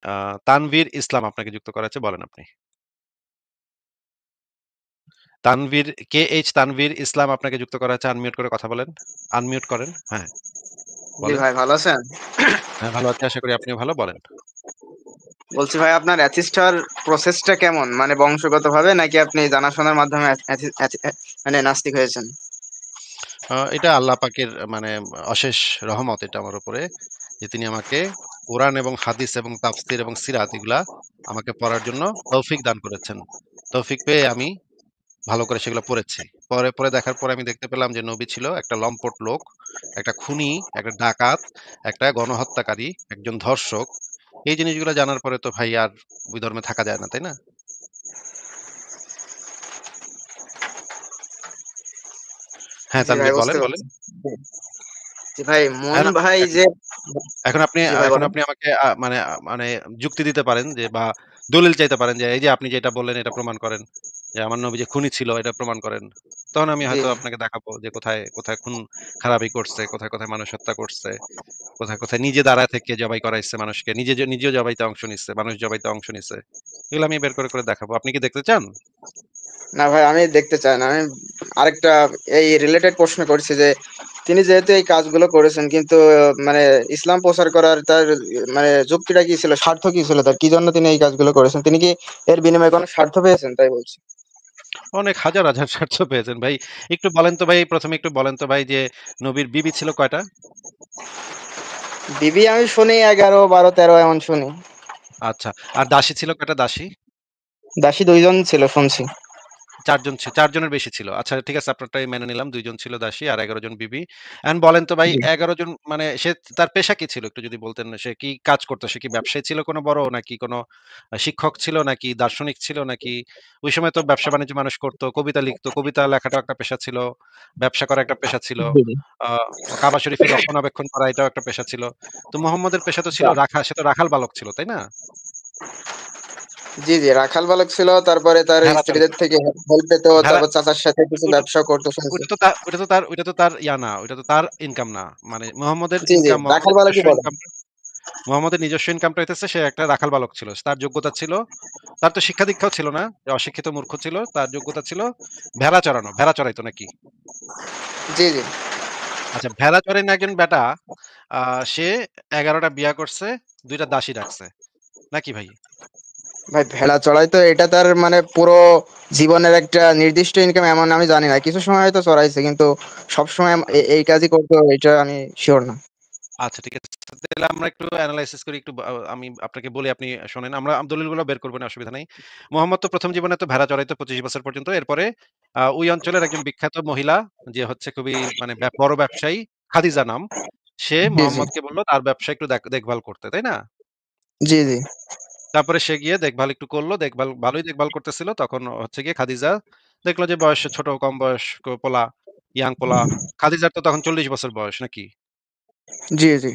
আ তানভীর ইসলাম আপনাকে যুক্ত করা আছে, বলেন আপনি। তানভীর তানভীর ইসলাম আপনাকে যুক্ত করা আছে। আনমিউট করে কথা বলেন। আনমিউট করেন। হ্যাঁ, জি বলেন। ভাই, ভালো আছেন? হ্যাঁ, ভালো আছি। আশা করি আপনিও ভালো। বলেন। বলছি ভাই, আপনার অ্যাথিস্ট হওয়ার প্রসেসটা কেমন? মানে বংশগতভাবে নাকি আপনি জানাশোনার মাধ্যমে মানে নাস্তিক হয়েছেন? এটা আল্লাহ পাকের মানে অশেষ রহমত এটা আমার উপরে, যে তিনি আমাকে কোরআন এবং হাদিস এবং তাফসীর এবং সিরাত এগুলা আমাকে পড়ার জন্য তৌফিক দান করেছেন। তৌফিক পেয়ে আমি ভালো করে সেগুলো পড়েছি। পরে দেখার পরে আমি দেখতে পেলাম যে নবী ছিল একটা লম্পট লোক, একটা খুনি, একটা ডাকাত, একটা গণহত্যাকারী, একজন ধর্ষক। এই জিনিসগুলো জানার পরে তো ভাই আর ওই ধর্মে থাকা যায় না, তাই না? হ্যাঁ, জি ভাই, তানভীর বুঝতে বলেন, বলেন। পারছি। জি ভাই, মুন এখন আপনি ভাই এখন যে এখন আপনি জি ভাই, এখন বলেন। আপনি আমাকে মানে যুক্তি দিতে পারেন যে, বা দলিল চাইতে পারেন যে এই যে আপনি যেটা বললেন এটা প্রমাণ করেন। যে আমার নবী যে খুনি ছিল এটা প্রমাণ করেন। তখন আমি জি হয়তো আপনাকে দেখাবো যে কোথায় খুন খারাপি করছে, কোথায় মানুষ হত্যা করছে, কোথায় নিজে দাঁড়ায় থেকে জবাই করাইছে মানুষকে। নিজেও জবাইতে অংশ নিচ্ছে, মানুষ জবাইতে অংশ নিচ্ছে। এগুলো আমি বের করে দেখাবো। আপনি কি দেখতে চান? না ভাই, আমি দেখতে চাই না। আমি আরেকটা এই রিলেটেড প্রশ্ন করছি যে তিনি যেহেতু এই কাজগুলো করেছেন, কিন্তু মানে ইসলাম প্রচার করার তার মানে যুক্তিটা কি ছিল, স্বার্থ কি ছিল, তার কি জন্য তিনি এই কাজগুলো করেছেন? তিনি কি এর বিনিময়ে কোনো স্বার্থ পেয়েছেন, তাই বলছি। অনেক হাজার স্বার্থ পেয়েছেন ভাই। একটু বলেন তো ভাই, ১ম এ একটু বলেন তো ভাই যে নবীর বিবি ছিল কয়টা? বিবি আমি শুনি 11, 12, 13 এমন শুনি। আচ্ছা। আর দাসী ছিল কয়টা দাসী? দাসী 2 জন ছিল শুনছি। ৪ জন ৪ জনের বেশি ছিল। আচ্ছা ঠিক আছে, আপনারটাই মেনে নিলাম। ২ জন ছিল দাসী আর ১১ জন বিবি। এখন বলেন তো ভাই, জি। ১১ জন মানে সে তার পেশা কি ছিল একটু যদি বলতেন? সে কি কাজ করত? সে কি ব্যবসায়ী ছিল কোনো বড়? নাকি কোনো শিক্ষক ছিল? নাকি দার্শনিক ছিল? নাকি ওই সময় তো ব্যবসা-বাণিজ্য মানুষ করত, কবিতা লিখত। কবিতা লেখাটাও একটা পেশা ছিল। ব্যবসা করা একটা পেশা ছিল। জি, জি। আ কাবা শরীফের রক্ষণাবেক্ষণ করা এটাও একটা পেশা ছিল। তো মুহাম্মদের পেশা তো ছিল সে তো রাখাল বালক ছিল, তাই না? জি, জি, রাখাল বালক ছিল। তারপরে তার ভেড়া চড়াই স্ত্রীদের থেকে হেল্প পেত। ভেড়া তারপর চাচার সাথে কিছু ওইটা ব্যবসাও করতো শুনছি। ওইটা তো তার ইয়া না। ওইটা তো তার ইনকাম না। মানে জি, জি, রাখাল বালকই বলে। মুহাম্মদের নিজস্ব ইনকামটা হইতেছে সে একটা রাখাল বালক ছিল। তার যোগ্যতা ছিল, তার তো শিক্ষা দীক্ষাও ছিল না। যে অশিক্ষিত মূর্খ ছিল। তার যোগ্যতা ছিল ভেড়া চড়ানো। ভেড়া চড়াইতো নাকি? জি, জি। আচ্ছা, ভেড়া চড়াই না একজন বেটা, আ সে ১১ টা বিয়া করছে, ২ টা দাসী রাখছে। নাকি ভাই? ভাই, ভেড়া চড়াই তো এটা তার মানে পুরো জীবনের একটা নির্দিষ্ট ইনকাম এমন আমি জানি না। কিছু সময় হয়তো চড়াইছে, কিন্তু সবসময় এই কাজই করতো এটা আমি সিওর না। আচ্ছা ঠিক আছে। তাহলে আমরা একটু এনালাইসিস করি একটু আমি আপনাকে বলি আপনি শোনেন। আমরা দলিলগুলো বের করব না, অসুবিধা নাই। মোহাম্মদ তো ১ম জীবনে তো ভেড়া চড়াইতো ২৫ বছর পর্যন্ত। এরপরে ওই অঞ্চলের একজন বিখ্যাত মহিলা, যে হচ্ছে খুবই মানে বড় ব্যবসায়ী, খাদিজা নাম। সে জি, জি। মোহাম্মদকে বলল তার ব্যবসা একটু দেখভাল করতে, তাই না? জি, জি। তারপরে সে গিয়ে দেখভাল একটু করলো। ভালোই দেখভাল করতেছিল। তখন হচ্ছে গিয়ে খাদিজা দেখলো যে বয়সে ছোট কম বয়স্ক পোলা, ইয়াং পোলা। খাদিজার তো তখন ৪০ বছর বয়স নাকি? জি, জি।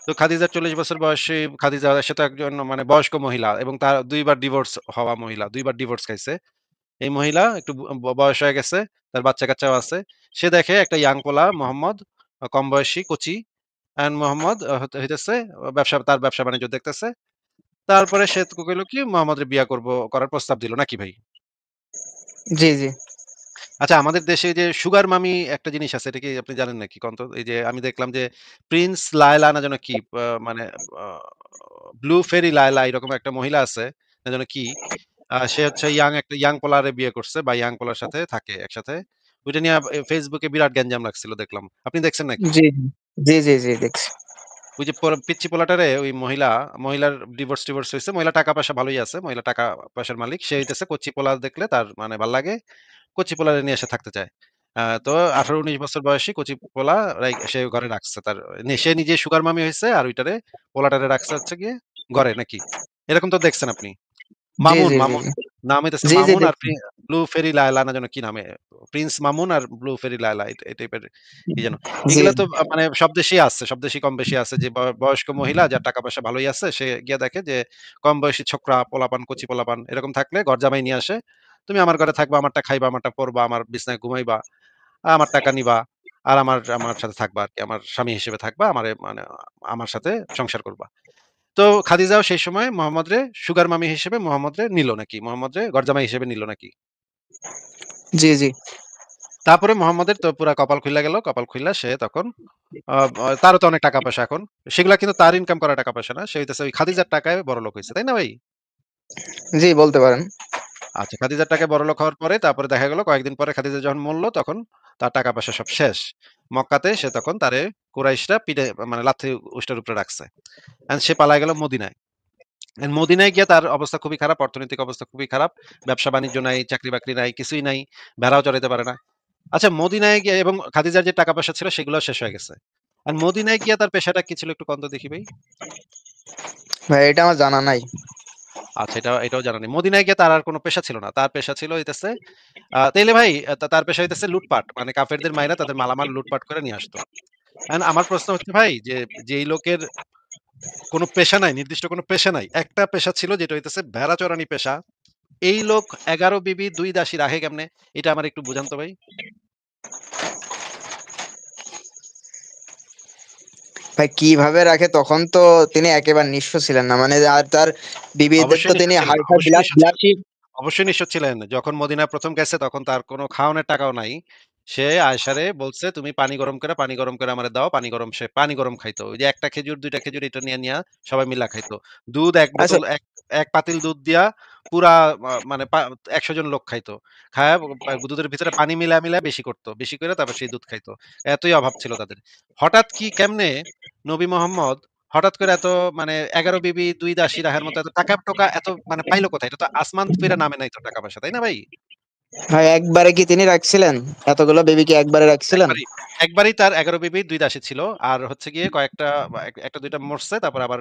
তো খাদিজার ৪০ বছর বয়সী খাদিজা সে তো একজন মানে বয়স্ক মহিলা এবং তার ২ বার ডিভোর্স হওয়া মহিলা। ২ বার ডিভোর্স খাইছে। এই মহিলা একটু বয়স হয়ে গেছে। তার বাচ্চা-কাচ্চাও আছে। সে দেখে একটা ইয়াং পোলা মোহাম্মদ, কম বয়সী কচি, অ্যান্ড মোহাম্মদ হইতেছে তার ব্যবসা-বাণিজ্য দেখতেছে। তারপরে সে কইল কি মোহাম্মদের করার প্রস্তাব দিল নাকি ভাই? জি, জি। আচ্ছা, আমাদের দেশে যে সুগার মামি একটা জিনিস আছে, এটা কি আপনি জানেন নাকি? কোন তো এই যে আমি দেখলাম যে প্রিন্স লায়লা না যেন কি মানে আ ব্লু ফেরি লায়লা এরকম একটা মহিলা আছে না যেন কি? সে হচ্ছে একটা ইয়াং পোলারে বিয়ে করছে বা ইয়াং পোলার সাথে থাকে একসাথে। ওইটা নিয়ে Facebook এ বিরাট গ্যাঞ্জাম লাগছিল দেখলাম। আপনি দেখছেন নাকি? জি, জি। জি, জি, জি, দেখছি। ওই যে পিচ্চি পোলাটারে ওই মহিলার ডিভোর্স হইছে। মহিলা টাকা পয়সা ভালোই আছে। মহিলা টাকা পয়সার মালিক। সে হইতেছে কচ্চি পোলা দেখলে তার মানে ভাল লাগে। কচি পোলারে নিয়ে এসে থাকতে চায়। তো ১৮-১৯ বছর বয়সী কচি পোলা সে ঘরে রাখছে। সে নিজে সুগার মামি হইছে আর ওইটারে পোলাটারে রাখছে হচ্ছে গিয়ে ঘরে নাকি? এরকম তো দেখছেন আপনি। জি, জি, জি, মামুন। জি। নাম হইতেছে জি, জি, মামুন আর দেখছি। ব্লু ফেরি লায়লা না যেন কি নামে? প্রিন্স মামুন আর ব্লু ফেরি লায়লা এই টাইপের কি যেন? জি, এগুলা জি। তো মানে সব দেশেই আছে। সব দেশেই কম বেশি আছে যে বয়স্ক মহিলা যার টাকা পয়সা ভালোই আছে সে গিয়ে দেখে যে কম বয়সী ছোকরা, পোলাপান, কচি পোলাপান এরকম থাকলে ঘর জামাই নিয়ে আসে। তুমি আমার ঘরে থাকবা, আমারটা খাইবা, আমারটা পড়বা, আমার বিছানায় ঘুমাইবা, আমার টাকা নিবা। আর আমার আমার সাথে থাকবা আরকি। আমার স্বামী হিসেবে থাকবা। মানে আমার সাথে সংসার করবা। তো তো খাদিজাও সেই সময় মোহাম্মদরে সুগার মামি হিসেবে মোহাম্মদরে নিল নাকি? মোহাম্মদরে ঘরজামাই হিসেবে নিল নাকি? জি, জি। তারপরে মোহাম্মদের তো পুরা কপাল খুইলা গেল। কপাল খুইলা সে তখন আ আ তারও তো অনেক টাকা-পয়সা এখন। সেগুলা কিন্তু তার ইনকাম করা টাকা-পয়সা না। সে হইতেছে ওই খাদিজার টাকায় বড়লোক হইছে। তাই না ভাই? জি, বলতে পারেন। আচ্ছা, খাদিজার টাকায় বড়লোক হওয়ার পরে তারপরে দেখা গেল কয়েকদিন পরে খাদিজা যখন মরল তখন তার টাকা-পয়সা সব শেষ। মক্কাতে সে তখন তারে কুরাইশরা পিঠে মানে লাথি উষ্টের উপরে রাখছে। সে পালায় গেল মদিনায়। মদিনায় গিয়ে তার অবস্থা খুবই খারাপ, অর্থনৈতিক অবস্থা খুবই খারাপ। ব্যবসা-বাণিজ্য নাই, চাকরি-বাকরি নাই, কিছুই নাই। ভেড়াও চড়াইতে পারে না। আচ্ছা মদিনায় গিয়ে এবং খাদিজার যে টাকা-পয়সা ছিল সেগুলোও শেষ হয়ে গেছে। মদিনায় গিয়ে তার পেশাটা কি ছিল একটু কন তো দেখি ভাই? ভাই এটা আমার জানা নাই। আচ্ছা এটাও জানা নেই। মদিনায় গিয়ে তার আর কোন পেশা ছিল না। তার পেশা ছিল হইতেছে তাইলে ভাই তার পেশা হইতেছে লুটপাট। মানে কাফেরদের মাইরা তাদের মালামাল লুটপাট করে নিয়ে আসতো। আমার প্রশ্ন হচ্ছে ভাই যে যেই লোকের কোন পেশা নাই, নির্দিষ্ট কোন পেশা নাই। একটা পেশা ছিল যেটা হইতেছে ভেড়া চড়ানি পেশা। এই লোক ১১ বিবি ২ দাসী রাখে কেমনে? এটা আমার একটু বুঝান তো ভাই। ভাই কিভাবে রাখে তখন তো তিনি একেবারে নিঃস্ব ছিলেন না। মানে আর তার বিবিদের তো অবশ্যই নিঃস্ব তিনি ছিলেন, হালকা বিলাসী। অবশ্যই নিঃস্ব ছিলেন। যখন মদিনায় ১ম গেছে তখন তার কোন খাওয়ানোর টাকাও নাই। সে আয়েশারে বলছে, "তুমি পানি গরম করে আমারে দাও।" সে পানি গরম খাইতো। ওই যে ১ টা খেজুর ২ টা খেজুর এটা নিয়া সবাই মিলা খাইতো। দুধ ১ আচ্ছা, বোতল ১ পাতিল দুধ দিয়া পুরা মানে ১০০ জন লোক খাইতো। খায়া দুধের ভিতরে পানি মিলায়া বেশি করত। বেশি করে তারপর সেই দুধ খাইতো। এতই অভাব ছিল তাদের। হঠাৎ কি কেমনে নবী মোহাম্মদ হঠাৎ করে এত মানে ১১ বিবি ২ দাসী রাখার মতো এত টাকা-টোকা এত মানে পাইলো কোথায়? এটা তো আসমান ফইরা নামে নাই তো টাকা-পয়সা, তাই না ভাই? ভাই একবারে কি তিনি রাখছিলেন? এতগুলো বেবি কি একবারে রাখছিলেন? একবারই, একবারই তার ১১ বিবি ২ দাসী ছিল। আর হচ্ছে গিয়ে কয়েকটা ১টা ২টা মরছে। তারপর আবার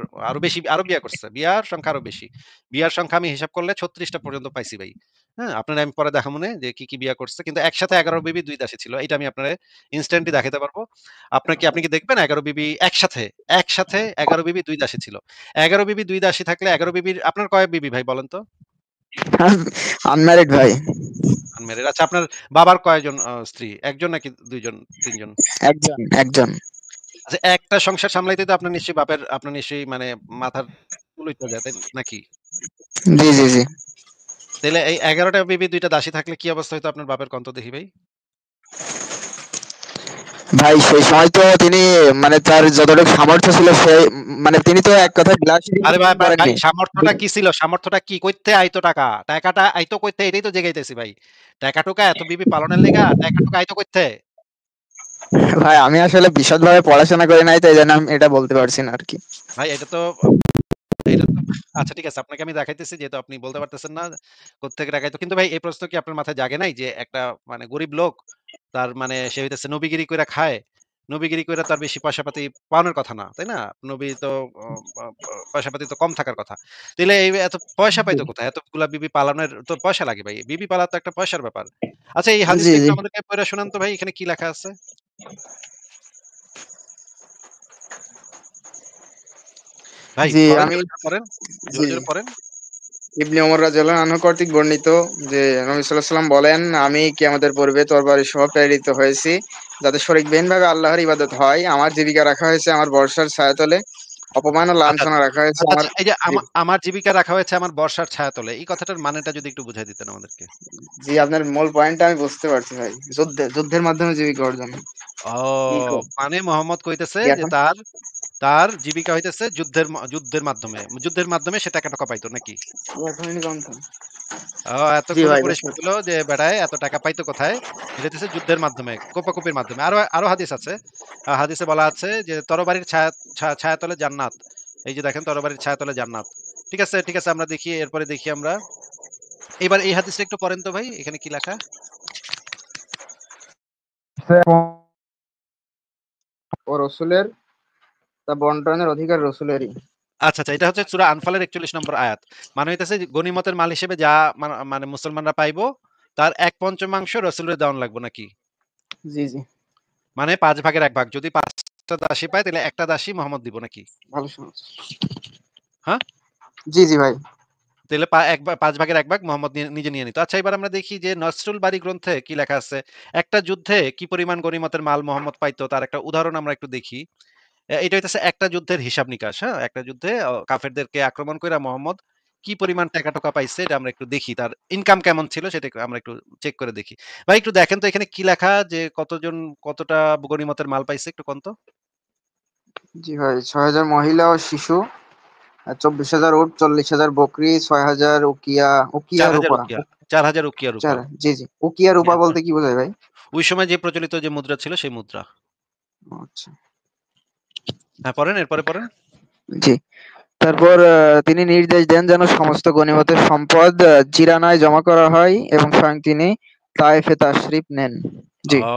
আরো বিয়া করছে। বিয়ার সংখ্যা আরো বেশি। বিয়ার সংখ্যা আমি হিসাব করলে ৩৬ টা পর্যন্ত পাইছি ভাই। হ্যাঁ? আপনারে আমি পরে দেখামুনে যে কি বিয়া করছে। কিন্তু একসাথে ১১ বিবি ২ দাসী ছিল। এটা আমি আপনারে ইনস্ট্যান্টলি দেখাইতে পারবো। আপনি কি দেখবেন ১১ বিবি একসাথে ১১ বিবি ২ দাসী ছিল। ১১ বিবি ২ দাসী থাকলে ১১ বিবির আপনার কয় বিবি ভাই বলেন তো? আনম্যারিড ভাই। আনম্যারিড। আচ্ছা আপনার বাবার কয়জন স্ত্রী? ১ জন নাকি ২ জন, ৩ জন? একজন, একজন। আচ্ছা একটা সংসার সামলাইতে তো আপনার নিশ্চয়ই মানে মাথার চুল উইঠা যায় তাই নাকি? জি, জি, জি। তাইলে এই ১১ টা বিবি ২ টা দাসী থাকলে কি অবস্থা হইতো আপনার বাপের কন তো দেখি ভাই? ভাই সেই সময় তো তিনি মানে তার যতটুকু সামর্থ্য ছিল সে মানে তিনি তো এক কথায় বিলাসী জীবন আরে ভাই, যাপন ভাই করেননি। সামর্থ্যটা কি ছিল? সামর্থ্যটা কি? কইতে আইতো টাকা? টাকাটা আইতো কইতে এটাই তো জিগাইতেছি ভাই। টাকা-টুকা এত বিবি পালনের লিগা টাকা-টুকা আইতো কইতে? ভাই আমি আসলে বিশদভাবে পড়াশোনা করি নাই তো এইজন্য আমি এটা বলতে পারছি না আরকি। ভাই এটা তো আচ্ছা ঠিক আছে আপনাকে আমি দেখাইতেছি যেহেতু আপনি বলতে পারতেছেন না কোত্থেকে টাকা আইতো। কিন্তু ভাই এই প্রশ্ন কি আপনার মাথায় জাগে নাই যে একটা মানে গরিব লোক তার মানে সে হইতেছে নবীগিরি কইরা খায়। নবীগিরি কইরা তার বেশি পয়সা-পাতি পাওনের কথা না। তাই না? নবী তো অ আ আ পয়সা-পাতি তো কম থাকার কথা। তাইলে এই এত পয়সা পাইতো কোথায়? এতগুলা বিবি পালনের তো পয়সা লাগে ভাই। বিবি পালা তো একটা পয়সার ব্যাপার। আচ্ছা এই জি, হাদিসটা জি। একটু আমাদেরকে পইড়া শোনান তো ভাই এখানে কি লেখা আছে? ভাই জি, পড়েন আমি জোরে পড়েন। জি। জোরে পড়েন। ইবনে ওমর রাদিয়াল্লাহু আনহু কর্তৃক বর্ণিত যে নবী সাল্লাল্লাহু আলাইহি ওয়াসাল্লাম বলেন, "আমি কিয়ামতের পূর্বে তরবারি সহ প্রেরিত হয়েছি, যাতে শরীকবিহীনভাবে আল্লাহর ইবাদত হয়। আমার জীবিকা রাখা হয়েছে আমার বর্ষার ছায়াতলে, অপমান ও আচ্ছা, লাঞ্ছনা রাখা হয়েছে আচ্ছা, আমার।" আচ্ছা। এই যে জি, আমার জীবিকা রাখা হয়েছে আমার বর্ষার ছায়াতলে। এই কথাটার মানেটা যদি একটু বুঝায় দিতেন আমাদেরকে। জি, আপনার মূল পয়েন্টটা আমি বুঝতে পারছি ভাই। যুদ্ধের মাধ্যমে জীবিকা অর্জন। ও কি মানে মোহাম্মদ কইতেছে যে এখন? তার জীবিকা হইতেছে যুদ্ধের মাধ্যমে। যুদ্ধের মাধ্যমে সে টাকা-টুকা পাইতো নাকি? এখনই কম তো। জি এতক্ষণে ভাই বুঝতে পরিষ্কার পারছি। হলো যে বেটায় এত টাকা পাইতো কোথায়? এটা হইতেছে যুদ্ধের মাধ্যমে, কোপাকুপির মাধ্যমে। আরো হাদিস আছে। হাদিসে বলা আছে যে তরবারির ছায়াতলে জান্নাত। এই যে দেখেন তরবারির ছায়াতলে জান্নাত। ঠিক আছে আমরা দেখি এরপরে দেখি আমরা। এবার এই হাদিসটা একটু পড়েন তো ভাই। এখানে কি লেখা? ও রসুলের তা বন্টনের অধিকার রসুলেরই। আচ্ছা, আচ্ছা। এটা হচ্ছে সূরা আনফালের ৪১ নম্বর আয়াত। মানে হইতেছে যে গনিমতের মাল হিসেবে যা মানে মুসলমানরা পাইবো, তার ১/৫ রাসূলের দেওয়ান লাগবো নাকি? জি, জি। মানে ৫ ভাগের ১ ভাগ। যদি ৫ টা দাসী পায় তাহলে ১ টা দাসী মোহাম্মদ দিব নাকি? ভালো শোনাচ্ছে। হ্যাঁ? জি, জি ভাই। তাইলে ৫ ভাগের ১ ভাগ মোহাম্মদ নিজে নিয়ে নিত। আচ্ছা এবার আমরা দেখি যে নসরুল বারী গ্রন্থে কি লেখা আছে? একটা যুদ্ধে কি পরিমাণ গনিমতের মাল মোহাম্মদ পাইতো তার একটা উদাহরণ আমরা একটু দেখি। এটা হইতেছে একটা যুদ্ধের হিসাব নিকাশ, হ্যাঁ? একটা যুদ্ধে কাফেরদেরকে আক্রমণ কইরা মুহাম্মদ কি পরিমাণ টাকা-টোকা পাইছে এটা আমরা একটু দেখি। তার ইনকাম কেমন ছিল সেটা আমরা একটু চেক করে দেখি। ভাই একটু দেখেন তো এখানে কি লেখা যে কতটা গনিমতের মাল পাইছে একটু কোন তো? জি ভাই, ৬,০০০ মহিলা ও শিশু, ২৪,০০০ উট, ৪০,০০০ বকরি, ৬,০০০ উকিয়া, উকিয়া ৪,০০০ রূপা। উকিয়া। ৪,০০০ উকিয়া রূপা। জি জি, উকিয়া রূপা হ্যাঁ, বলতে কি বোঝায় ভাই? ওই সময় যে প্রচলিত যে মুদ্রা ছিল সেই মুদ্রা। আচ্ছা। হ্যাঁ, পড়েন এরপরে পড়েন। জি। তারপর তিনি নির্দেশ দেন যেন সমস্ত গনিমতের সম্পদ জিরানায় জমা করা হয় এবং স্বয়ং তিনি তায়েফে তাশরিফ নেন। জি। ও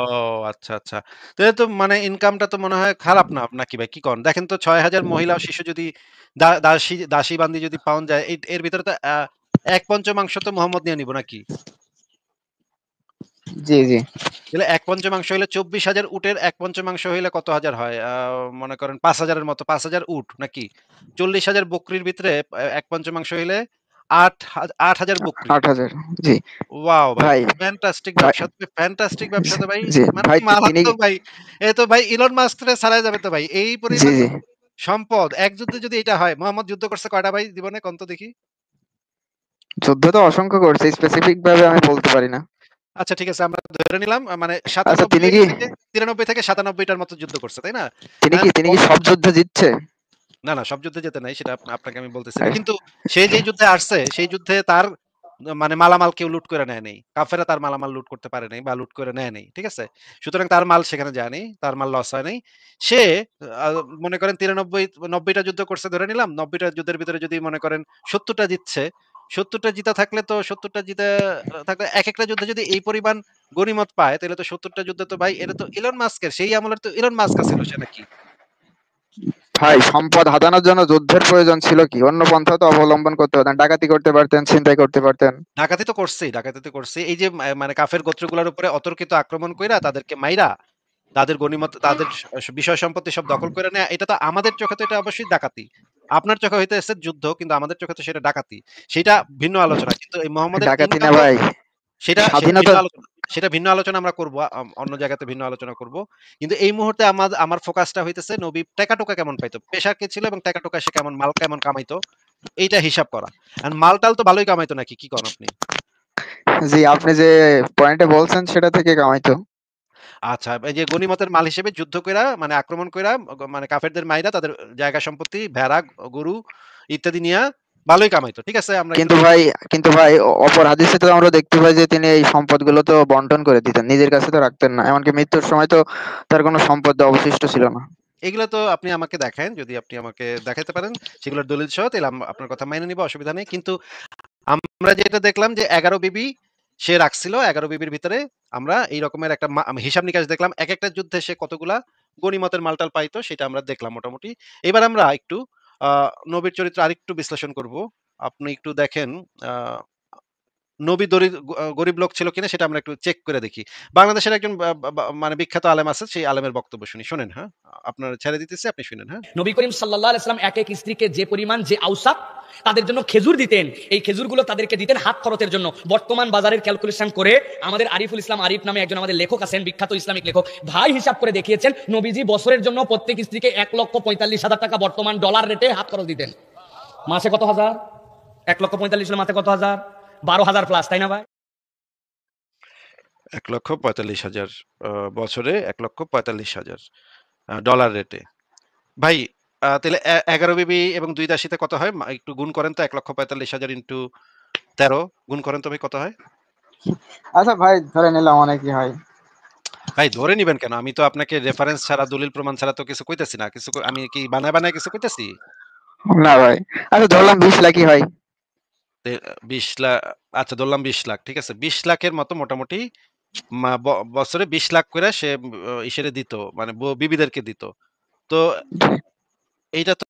আচ্ছা, আচ্ছা। তো এ তো মানে ইনকামটা তো মনে হয় খারাপ না নাকি ভাই? কি কন? দেখেন তো ৬,০০০ মহিলা ও শিশু যদি দাসী বান্দি যদি পাওয়া যায় এর ভিতরে তো ১/৫ তো মোহাম্মদ নিয়ে নিব নাকি? জি, জি। তাহলে ১/৫ হইলে ২৪,০০০ উটের ১/৫ হইলে কত হাজার হয়? মনে করেন ৫,০০০ এর মতো ৫,০০০ উট নাকি? ৪০,০০০ বকরির ভিতরে ১/৫ হইলে ৮,০০০ বকরি। ৮,০০০। জি। ওয়াও ভাই! ভাই, ফ্যান্টাস্টিক ভাই ব্যবসা তো ফ্যান্টাস্টিক ব্যবসা তো ভাই। জি, মানে ভাই তিনি মারাত্মক ভাই। এ তো ভাই ইলন মাস্ক রে ছাড়াই যাবে তো ভাই। এই জি, পরিমাণ জি। সম্পদ এক যুদ্ধে যদি এটা হয়, মোহাম্মদ যুদ্ধ করছে কয়টা ভাই জীবনে কোন তো দেখি? যুদ্ধ তো অসংখ্য করছে। স্পেসিফিক ভাবে আমি বলতে পারি না। আচ্ছা ঠিক আছে আমরা ধরে নিলাম মানে আচ্ছা ৯৭ থেকে ৯৩ থেকে ৯৭ টার মতো যুদ্ধ করছে, তাই না? এখন তিনি কি বলেন সব যুদ্ধে জিতছে? না, না সব যুদ্ধে যেতে নাই সেটা আপনাকে আমি বলতেছি না। কিন্তু সে যেই যুদ্ধে আসছে সেই যুদ্ধে তার মানে মালামাল কেউ লুট করে নেয় নাই। কাফেররা তার মালামাল লুট করতে পারে নাই বা লুট করে নেয় নাই। ঠিক আছে? সুতরাং তার মাল সেখানে যায় নাই। তার মাল লস হয় নাই। সে আ মনে করেন ৯০ টা যুদ্ধ করছে ধরে নিলাম। ৯০ টা যুদ্ধের ভিতরে যদি মনে করেন ৭০ টা জিতছে, ৭০ টা জিতা থাকলে তো ৭০ টা জিতে থাকলে একেকটা যুদ্ধে যদি এই পরিমাণ গনিমত পায় তাহলে তো ৭০ টা যুদ্ধে তো ভাই এটা তো ইলন মাস্কের সেই আমলের তো ইলন মাস্ক আছিল সে নাকি? ভাই, সম্পদ হাতানোর জন্য যুদ্ধের প্রয়োজন ছিল কি? অন্য পন্থা তো অবলম্বন করতে পারতেন। ডাকাতি করতে পারতেন, ছিনতাই করতে পারতেন। ডাকাতি তো করছেই, ডাকাতি তো করছেই। এই যে মানে কাফের গোত্রগুলোর উপরে অতর্কিত আক্রমণ কইরা তাদেরকে মাইরা, তাদের গনিমত তাদের বিষয় সম্পত্তি সব দখল করে নেয়া, এটা তো আমাদের চোখে তো এটা অবশ্যই ডাকাতি। আপনার চোখে হইতেছে যুদ্ধ কিন্তু আমাদের চোখে তো সেটা ডাকাতি। সেটা ভিন্ন আলোচনা। কিন্তু এই মোহাম্মদের ডাকাতি ইনকাম না তো ভাই। সেটা স্বাধীনতা ভিন্ন আলোচনা। সেটা ভিন্ন আলোচনা আমরা করব। অন্য জায়গাতে ভিন্ন আলোচনা করব। কিন্তু এই মুহূর্তে আমার ফোকাসটা হইতেছে নবী টাকা-টোকা কেমন পাইতো? পেশা কি ছিল এবং টাকা-টোকা সে কেমন মাল কেমন কামাইতো? এইটা হিসাব করা। আর মাল-টাল তো ভালোই কামাইতো নাকি? কি কন আপনি? জি, আপনি যে পয়েন্টে বলছেন সেটা থেকে কামাইতো। আচ্ছা, এই যে গনিমতের মাল হিসেবে যুদ্ধ কইরা মানে আক্রমণ কইরা মানে কাফেরদের মাইরা তাদের জায়গা সম্পত্তি, ভেড়া, গরু ইত্যাদি নিয়া ভালোই কামাইতো। ঠিক আছে? আমরা একটু কিন্তু ভাই দেখি। কিন্তু ভাই অপর হাদিসে তো আমরা দেখতে পাই যে তিনি এই সম্পদগুলো তো বন্টন করে দিতেন। নিজের কাছে তো রাখতেন না। এমনকি মৃত্যুর সময় তো তার কোনো সম্পদ অবশিষ্ট ছিল না। এগুলো তো আপনি আমাকে দেখায়েন। যদি আপনি আমাকে দেখাইতে পারেন সেগুলোর দলিল সহ তাইলে আপনার কথা মাইনে নিবো, অসুবিধা নেই। কিন্তু আমরা যেটা দেখলাম যে ১১ বিবি সে রাখছিল। ১১ বিবির ভিতরে আমরা এই রকমের একটা হিসাব নিকাশ দেখলাম। একেকটা যুদ্ধে সে কতগুলা গনিমতের মালটাল পাইতো সেটা আমরা দেখলাম মোটামুটি। এবার আমরা একটু আ নবীর চরিত্র আরেকটু বিশ্লেষণ করব। আপনি একটু দেখেন আ নবী গরিব লোক ছিল কিনা সেটা আমরা একটু চেক করে দেখি। বাংলাদেশের একজন বা বা বা মানে বিখ্যাত আলেম আছে, সেই আলেমের বক্তব্য শুনি। শোনেন, হ্যাঁ? আপনার ছেড়ে দিতেছি, আপনি শুনেন, হ্যাঁ? নবী করিম সাল্লাল্লাহু আলাইহি সাল্লাম এক এক স্ত্রীকে যে পরিমাণ যে আওসাক তাদের জন্য খেজুর দিতেন, এই খেজুরগুলো তাদেরকে দিতেন হাত খরচের জন্য। বর্তমান বাজারের ক্যালকুলেশন করে আমাদের আরিফুল ইসলাম আরিফ নামে একজন আমাদের লেখক আছেন, বিখ্যাত ইসলামিক লেখক ভাই, হিসাব করে দেখিয়েছেন নবীজি বছরের জন্য প্রত্যেক স্ত্রীকে ১,৪৫,০০০ টাকা বর্তমান ডলার রেটে হাত খরচ দিতেন। মাসে কত হাজার? ১,৪৫,০০০ মাসে কত হাজার? ১২,০০০ প্লাস, তাই না ভাই? ১,৪৫,০০০ বছরে ১,৪৫,০০০ ডলার রেটে। ভাই তাইলে ১১ বিবি এবং ২ দাসীতে কত হয়? একটু গুণ করেন তো ১,৪৫,০০০ ইন্টু ১৩ গুণ করেন তো ভাই কত হয়? আচ্ছা ভাই, ধরে নিলাম অনেকই হয়। ভাই ধরে নিবেন কেন? আমি তো আপনাকে রেফারেন্স ছাড়া দলিল প্রমাণ ছাড়া তো কিছু কইতেছি না। আমি কি বানায়, বানায় কিছু কইতেছি? না ভাই। আচ্ছা ধরলাম ২০ লাখই হয়। ২০ আচ্ছা ধরলাম ২০ লাখ। ঠিক আছে? ২০ লাখের মতো মোটামুটি মা ব বছরে ২০ লাখ কইরা সে ইসেরে দিত। মানে বিবিদেরকে দিত। তো এইটা তো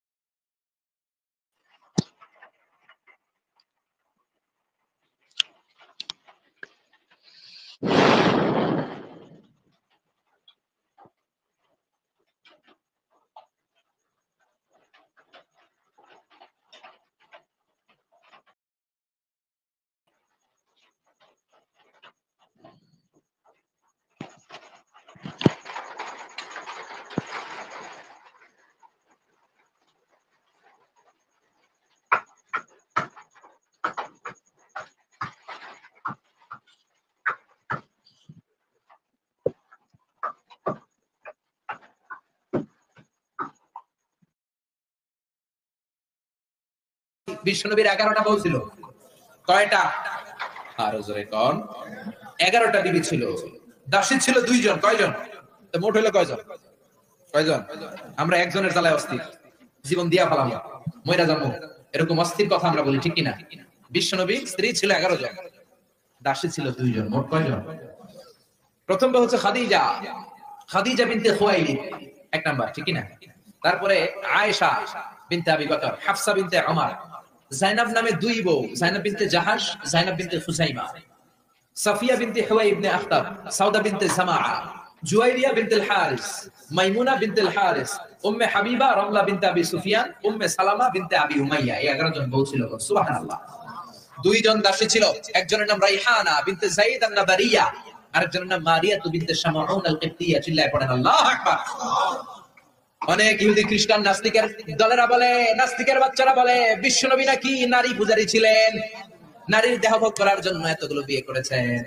বিশ্বনবীর 11টা বউ ছিল। কয়টা? আরো জোরে কোন? 11টা বিবি ছিল। দাসী ছিল 2 জন। কয়জন? তো মোট হলো কয়জন? কয়জন? আমরা একজনের জ্বালায় অস্থির, জীবন দিয়া ফেলাম, মইরা যাবো, এরকম অস্থির কথা আমরা বলি, ঠিক কিনা? বিশ্বনবী স্ত্রী ছিল 11 জন, দাসী ছিল 2 জন, মোট কয়জন? প্রথম হচ্ছে খাদিজা, খাদিজা বিনতে খুয়াইলিদ, 1 নাম্বার, ঠিক কিনা? তারপরে আয়েশা বিনতে আবি বকর, হাফসা বিনতে ওমর, জাইনাব নামে 2 বউ, জাইনাব বিনতে জাহাশ, জাইনাব বিনতে খুজাইমা, সাফিয়া বিনতে হুয়াই ইবনে আখতাব, সাউদা বিনতে জামাআ, জুয়াইরিয়া বিনতে হারিস, মাইমুনা বিনতে হারিস, উম্মে হাবিবা রামলা বিনতে আবি সুফিয়ান, উম্মে সালামা বিনতে আবি উমাইয়া। এই 11 জন বউ ছিল। সুবহানাল্লাহ। 2 জন দাসী ছিল, একজনের নাম রাইহানা বিনতে যায়েদ আন-নাবারিয়া, আরেকজনের নাম মারিয়া বিনতে শামাউন আল-কিবতিয়া। চিল্লায় পড়েন আল্লাহু আকবার। অনেক ইহুদি খ্রিস্টান নাস্তিকের দলেরা বলে, নাস্তিকের বাচ্চারা বলে বিশ্বনবী নাকি নারী পূজারী ছিলেন, নারীর দেহভোগ করার জন্য এতগুলো বিয়ে করেছেন।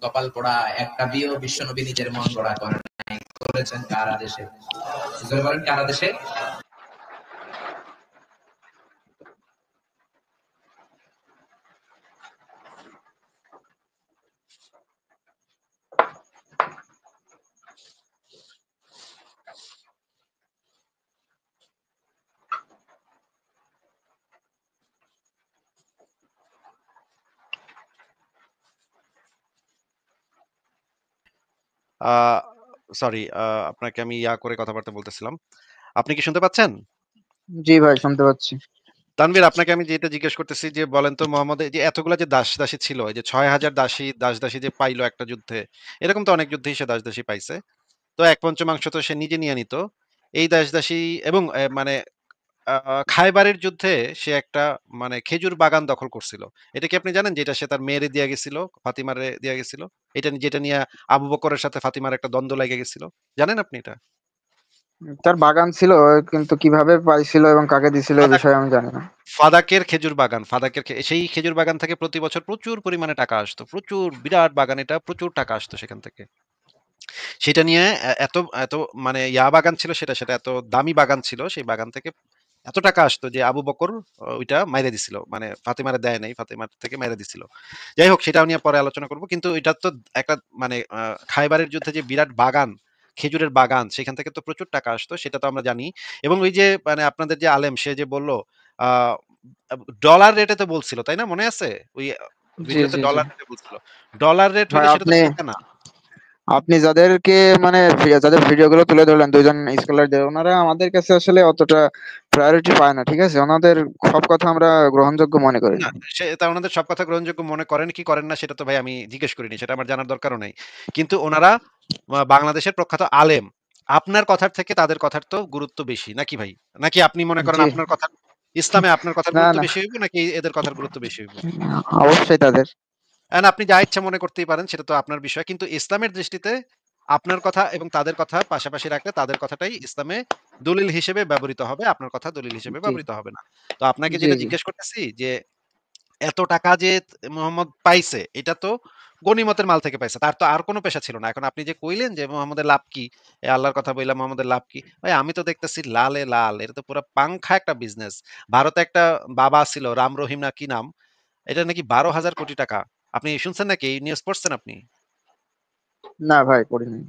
কপাল পোড়া, একটা বিয়েও বিশ্বনবী নিজের মন গড়া করেন নাই, করেছেন কার আদেশে? বলেন কার আদেশে? সরি, আপনাকে আমি করে কথাবার্তা বলতেছিলাম। আপনি কি শুনতে পাচ্ছেন? জি ভাই, শুনতে পাচ্ছি। তানভীর, আপনাকে আমি যেটা জিজ্ঞেস করতেছি যে বলেন তো, মোহাম্মদের যে এতগুলা যে দাসী ছিল, এই যে 6000 দাসী যে পাইলো একটা যুদ্ধে, এরকম তো অনেক যুদ্ধেই সে দাসী পাইছে। তো 1/5 তো সে নিজে নিয়ে নিত। এই দাসী এবং মানে খায়বারের যুদ্ধে সে একটা মানে খেজুর বাগান দখল করছিল। এটা কি আপনি জানেন যে এটা সে তার মেয়েরে দিয়া গেছিল, ফাতিমারে দিয়া গেছিল? যেটা নিয়ে আবু বকরের সাথে ফাতিমার একটা দ্বন্দ্ব লেগে গেছিল। জানেন আপনি এটা? তার বাগান ছিল, কিন্তু কিভাবে পাইছিল এবং কাকে দিছিল এই ফাদাক বিষয়ে আমি জানি না। ফাদাকের খেজুর বাগান, সেই খেজুর বাগান থেকে প্রতি বছর প্রচুর পরিমাণে টাকা আসতো। প্রচুর, বিরাট বাগান এটা, প্রচুর টাকা আসতো সেখান থেকে। সেটা নিয়ে এত এত মানে বাগান ছিল, সেটা এত দামি বাগান ছিল, সেই বাগান থেকে এত টাকা আসতো যে আবু বকর ওইটা মাইরে দিছিল, মানে ফাতিমারে দেয় নাই, ফাতিমার থেকে মাইরে দিছিল। যাই হোক, সেটাও নিয়ে পরে আলোচনা করব। কিন্তু এটা তো একটা মানে খাইবারের যুদ্ধে যে বিরাট বাগান, খেজুরের বাগান, সেখান থেকে তো প্রচুর টাকা আসতো, সেটা তো আমরা জানি। এবং ওই যে মানে আপনাদের যে আলেম, সে যে বলল আহ ডলার রেটে তো বলছিল, তাই না? মনে আছে ওই জি ভিডিওতে জি জি ডলার রেটে বলছিল। ডলার রেট ভাই, হইলে সেটা তো আপনি টাকা না। আপনি যাদেরকে মানে যাদের ভিডিওগুলো তুলে ধরলেন, 2 জন স্কলারদের, ওনারা আমাদের কাছে আসলে অতটা প্রায়োরিটি পায় না, ঠিক আছে? ওনাদের সব কথা আমরা গ্রহণযোগ্য মনে করি না, না। তা ওনাদের সব কথা গ্রহণযোগ্য মনে করেন কি করেন না সেটা তো ভাই আমি জিজ্ঞেস করিনি, সেটা আমার জানার দরকারও নাই। কিন্তু ওনারা বাংলাদেশের প্রখ্যাত আলেম। আপনার কথার থেকে তাদের কথার তো গুরুত্ব বেশি নাকি ভাই? নাকি আপনি মনে করেন জি, আপনার কথা ইসলামে আপনার কথার না গুরুত্ব না, বেশি হইব, নাকি এদের কথার গুরুত্ব বেশি হইব? অবশ্যই তাদের। আপনি যা ইচ্ছা মনে করতেই পারেন, সেটা তো আপনার বিষয়। কিন্তু ইসলামের দৃষ্টিতে আপনার কথা এবং তাদের কথা পাশাপাশি রাখলে তাদের কথাটাই ইসলামে দলিল হিসেবে ব্যবহৃত হবে, আপনার কথা দলিল হিসেবে জি ব্যবহৃত হবে না। তো আপনাকে জি যেটা জি জিজ্ঞেস করতেছি যে এত টাকা যে মোহাম্মদ পাইছে, এটা তো গনিমতের মাল থেকে পাইছে। তার তো আর কোনো পেশা ছিল না। এখন আপনি যে কইলেন যে মোহাম্মদের লাভ কি? আল্লাহর কথা বইলা মোহাম্মদের লাভ কি? ভাই আমি তো দেখতেছি লালে লাল। এটা তো পুরা পাংখা একটা বিজনেস। ভারতে একটা বাবা ছিল, রাম রহিম না কি নাম? এটা নাকি 12,000 কোটি টাকা। আপনি শুনছেন নাকি? এই নিউজ পড়ছেন আপনি? না ভাই, পড়িনি।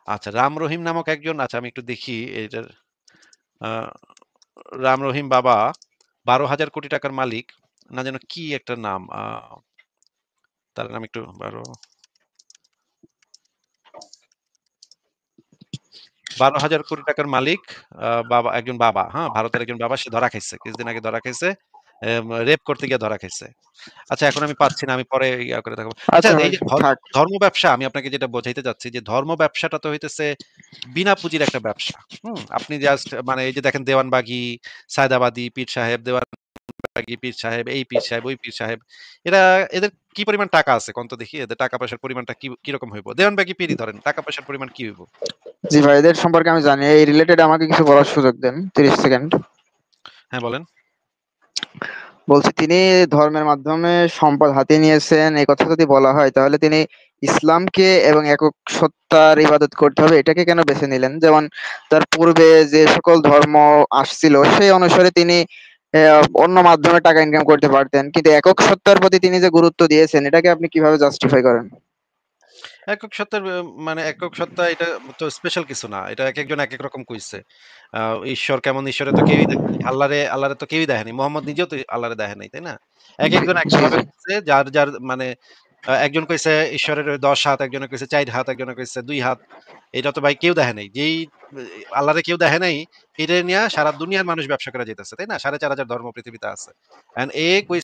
আচ্ছা, রাম রহিম নামক একজন, আচ্ছা আমি একটু দেখি এটার আ রাম রহিম বাবা 12,000 কোটি টাকার মালিক। না যেন কি একটা নাম। তার নাম একটু 12,000 কোটি টাকার মালিক, বাবা, একজন বাবা, হ্যাঁ? ভারতের একজন বাবা, সে ধরা খাইছে। কিছুদিন আগে ধরা খাইছে। রেপ করতে গিয়ে ধরা খাইছে। আচ্ছা, এখন আমি পাচ্ছি না। আমি পরে করে দেখাবো। আচ্ছা, আচ্ছা এই ভাই, যে থাক। ধর্ম ব্যবসা, আমি আপনাকে যেটা বোঝাইতে চাচ্ছি যে ধর্ম ব্যবসাটা তো হইতেছে বিনা পুঁজির একটা ব্যবসা। হুম? আপনি জাস্ট মানে এই যে দেখেন দেওয়ানবাগী, সায়দাবাদী, পীর সাহেব, দেওয়ানবাগী পীর সাহেব, এই পীর সাহেব, ওই পীর সাহেব। এরা এদের কি পরিমাণ টাকা আছে কোন তো দেখি? এদের টাকা পয়সার পরিমাণটা কিরকম হইব? দেওয়ানবাগী পীরই ধরেন, টাকা পয়সার পরিমাণ কি হইব? জি ভাই, এদের সম্পর্কে আমি জানি। এই রিলেটেড আমাকে কিছু বলার সুযোগ দেন, 30 সেকেন্ড। হ্যাঁ, বলেন। বলছি, তিনি ধর্মের মাধ্যমে সম্পদ হাতিয়ে নিয়েছেন, এই কথা যদি বলা হয়, তাহলে তিনি ইসলামকে এবং একক সত্তার ইবাদত করতে হবে এটাকে কেন বেছে নিলেন? যেমন তার পূর্বে যে সকল ধর্ম আসছিল সেই অনুসারে তিনি অন্য মাধ্যমে টাকা ইনকাম করতে পারতেন, কিন্তু একক সত্তার প্রতি তিনি যে গুরুত্ব দিয়েছেন এটাকে আপনি কিভাবে জাস্টিফাই করেন? একক সত্তার মানে একক সত্তা এটা তো স্পেশাল কিছু না। এটা একেকজন একেক রকম কইছে। আ ঈশ্বর কেমন ঈশ্বরে তো কেউই দেখেনি। আল্লাহরে তো কেউই দেখেনি। মোহাম্মদ নিজেও তো আল্লাহরে দেখে নাই, তাই না? জি, একেকজন জি, এককভাবে জি। কইছে যার মানে একজন কইছে ঈশ্বরের ১০ হাত, একজনে কইছে ৪ হাত, একজনে কইছে ২ হাত। এটা তো ভাই কেউ দেখে নাই। আল্লাহরে কেউ দেখে নাই, এটা নিয়া সারা দুনিয়ার মানুষ ব্যবসা করে যাইতেছে, তাই না? ৪,৫০০ ধর্ম পৃথিবীতে আছে। এন্ড এ কইছে